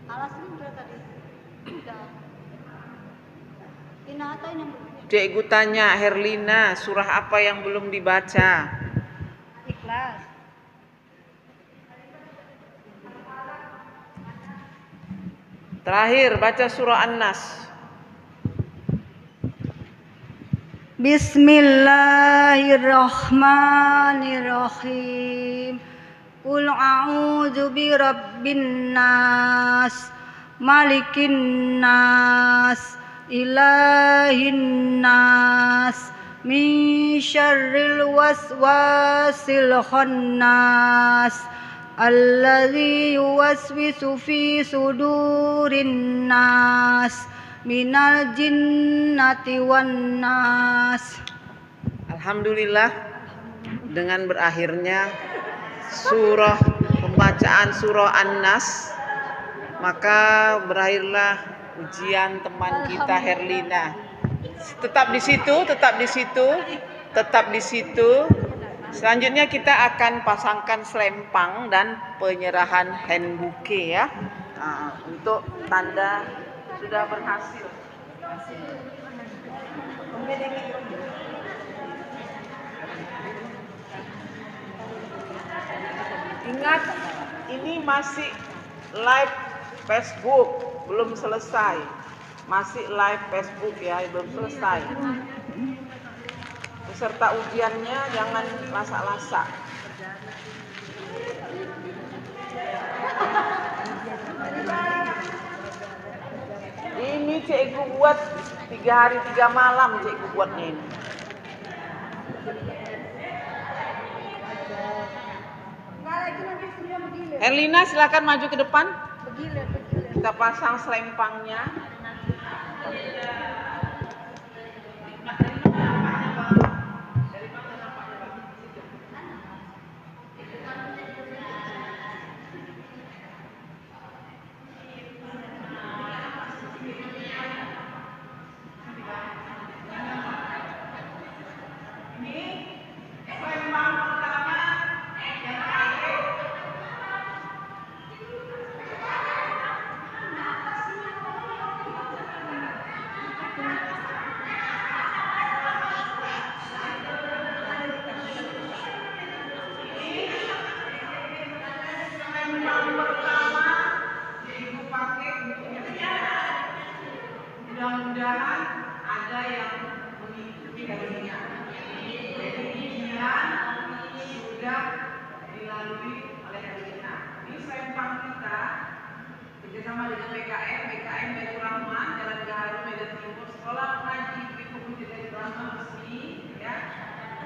Speaker 3: Al-Asr udah tadi. Udah. Inata yang belum.
Speaker 1: Cikgu tanya Herlina, surah apa yang belum dibaca?
Speaker 3: Ikhlas.
Speaker 1: Terakhir baca surah An-Nas.
Speaker 3: Bismillahirrahmanirrahim. Qul a'udzu birabbin nas, malikin nas, ilahin nas, min syarril waswasil khannas, alladzi yuwaswisu fi sudurin nas, minal jinnati wan nas.
Speaker 1: Alhamdulillah, dengan berakhirnya pembacaan surah An-Nas, maka berakhirlah ujian teman kita Herlina. Tetap di situ. Selanjutnya kita akan pasangkan selempang dan penyerahan hand bouquet ya. Nah, untuk tanda sudah berhasil. Ingat, ini masih live Facebook, belum selesai. Masih live Facebook ya, belum selesai. Peserta ujiannya jangan lasak-lasak. Ini cikgu buat 3 hari 3 malam cikgu buatnya ini. Herlina silakan maju ke depan. Kita pasang selempangnya. Mudah-mudahan ada yang mengikuti harinya. Jadi ujian sudah dilalui oleh Herlina. Ini selempang kita bersama dengan BKM Baitur Rahman, Jalan Gaharu, Medan Timur, Sekolah Mengaji Baitur Baitur Rahman resmi, ya.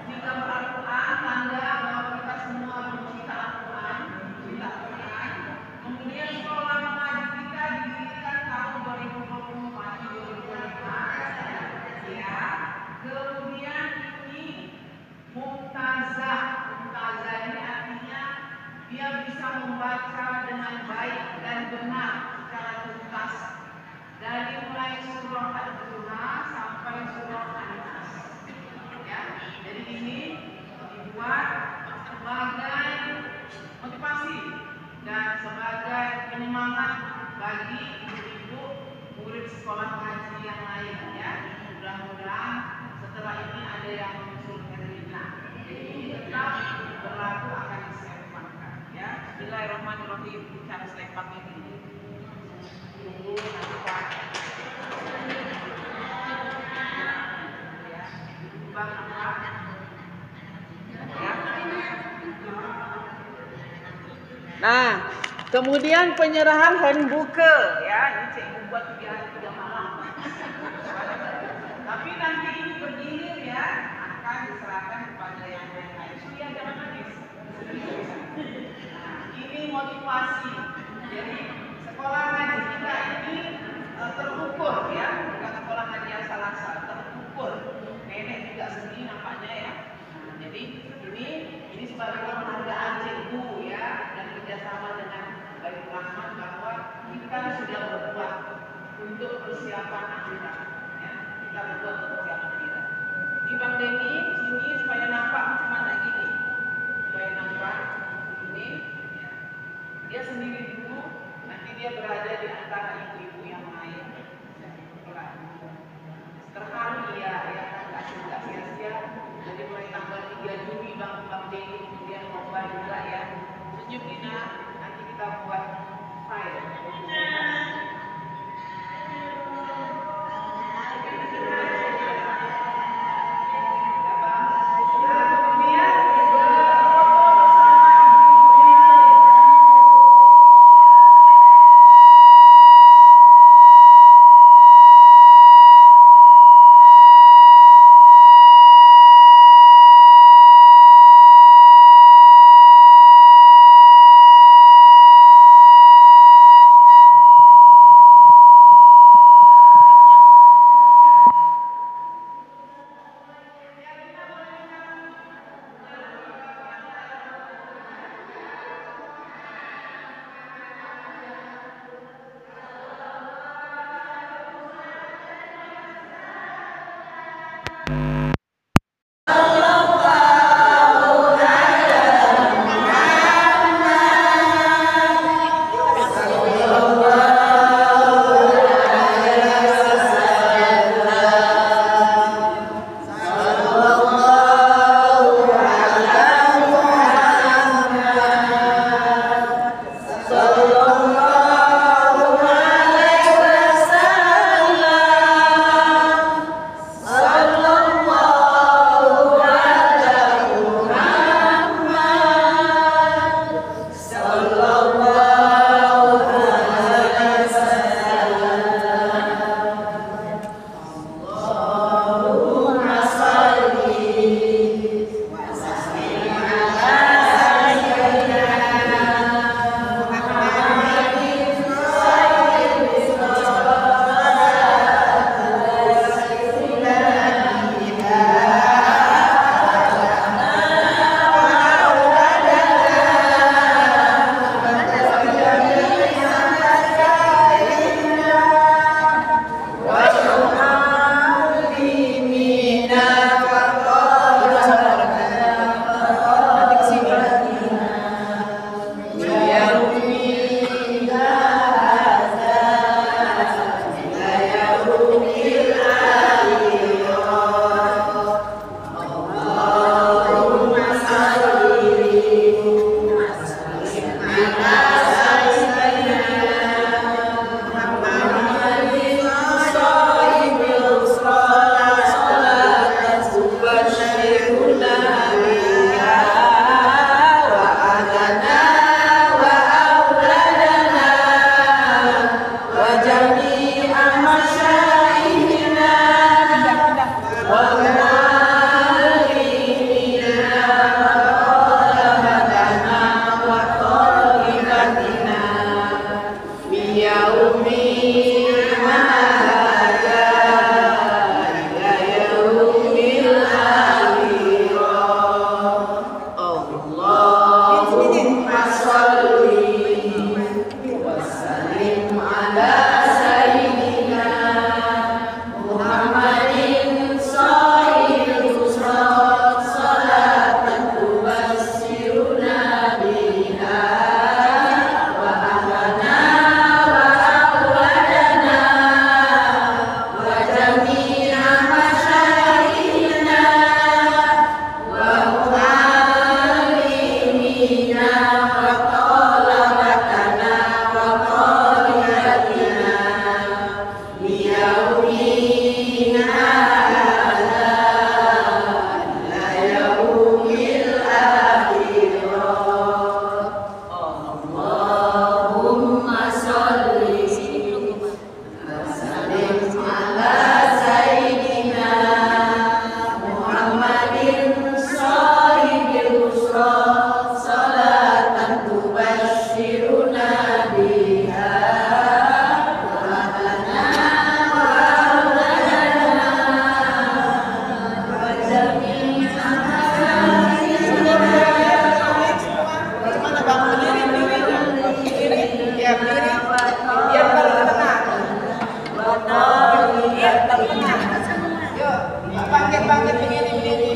Speaker 1: Ini gambar Al-Quran, tanda bahwa kita semua mencinta Al-Quran, mencinta Al-Quran. Kemudian sekolah mengaji kita didirikan tahun 2024. Ya. Kemudian ini Mumtazah ini artinya dia bisa membaca dengan baik dan benar secara tuntas dari mulai surah Al-Duha sampai surah An-Nas. Ya, jadi ini dibuat sebagai motivasi dan sebagai penyemangat bagi timbang apa? Ya. Nah, kemudian penyerahan handbuke ya, ini cikgu buat 3 malam. Tapi nanti ini bergilir ya, akan diserahkan kepada yang lain. Surya jangan nangis. Nah, ini motivasi. Jadi sekolah ngaji kita ini terukur ya, bukan sekolah ngaji yang salah-salah, terukur. Nenek juga sedih nampaknya ya. Nah, jadi ini sebagai penghargaan cikgu ya, dan kerjasama dengan Baik Rahman bahwa kita sudah berbuat untuk persiapan akhirat. Ya, kita berbuat untuk persiapan akhirat. Di Bang Denny sini supaya nampak cuma kayak gini, supaya nampak ini. Ya. Dia sendiri dulu, nanti dia berada di antara ibu-ibu yang lain. Terharu ya kan nggak sia-sia. Jadi mulai tanggal 3 Juni Bang Denny kemudian lomba juga ya. Senyum Dina, nanti kita buat file.
Speaker 5: Sallallahu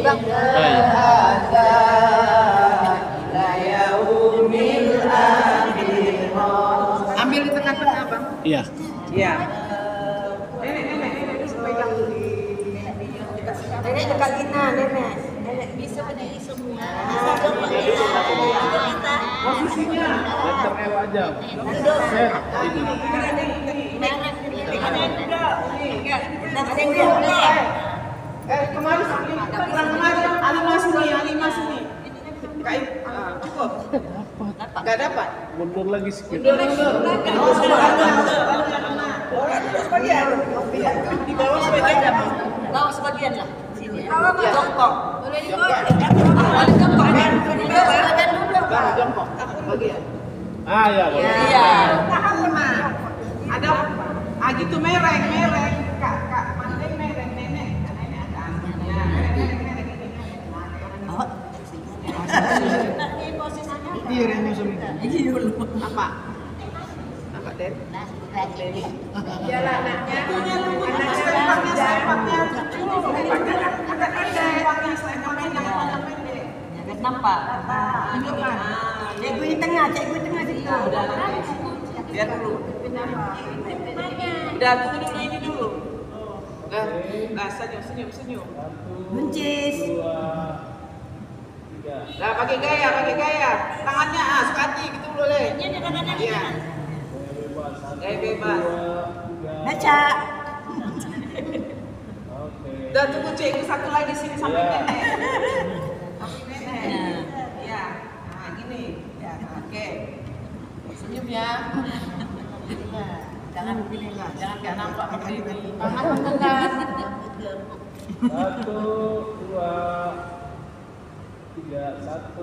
Speaker 2: Ah, iya.
Speaker 1: Ambil di tengah-tengah, Bang.
Speaker 2: Iya.
Speaker 1: Iya. Nenek pegang.
Speaker 4: Nenek dekat Gina, nenek. Nenek bisa berdiri semua.
Speaker 1: Posisinya.
Speaker 2: Letternya wajah. Set.
Speaker 1: Kemarin Alimah sini. Kain, cukup. Gak dapat.
Speaker 2: Mundur lagi sedikit.
Speaker 1: Di bawah sebagian.
Speaker 4: Bawah sebagian lah. Sini.
Speaker 1: Jongkok.
Speaker 4: Boleh jongkok.
Speaker 1: Jongkok. Bagian.
Speaker 2: Ah, ya. Boleh.
Speaker 4: Iya.
Speaker 1: Ada gitu mereng. Kak, pandai mereng nenek. Nenek ada anaknya. Mereng ini.
Speaker 4: Ini posisinya.
Speaker 1: Apa? Apa, Den?
Speaker 4: Jalan anaknya. Jangan nampak. Cikgu di tengah situ.
Speaker 1: Lihat dulu. Udah, tunggu dulu ini dulu. Nah, senyum.
Speaker 4: Buncis.
Speaker 1: Nah, pakai gaya. Tangannya suka hati gitu boleh. Iya. Gaya bebas.
Speaker 4: Baca.
Speaker 1: Udah tunggu cikgu satu lagi sini sampai nenek. Iya. Nah, gini. Ya, oke. Senyum ya. Jangan begini lah. Jangan kayak nampak begini. Tangan mendekat.
Speaker 2: 1, 2, 3. 1,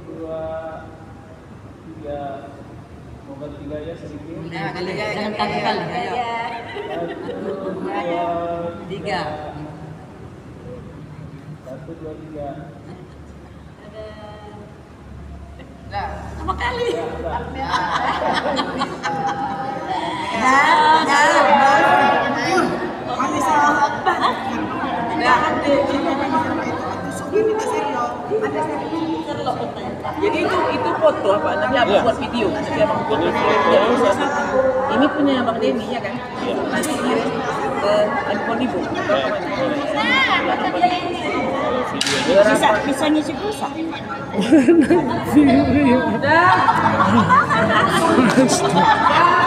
Speaker 2: 2, 3. Moga 3 ya sedikit.
Speaker 4: Jangan kali-kali.
Speaker 2: 1, 2,
Speaker 4: 3.
Speaker 2: 1, 2, 3.
Speaker 1: Dah.
Speaker 4: Sama kali.
Speaker 1: Jadi itu foto apa namanya buat video. Dia mau buat video. Ini punya Bang Demi ya kan? Nanti kirim ke handphone ibu.
Speaker 4: Bisa ngisi pulsa.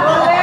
Speaker 1: Boleh.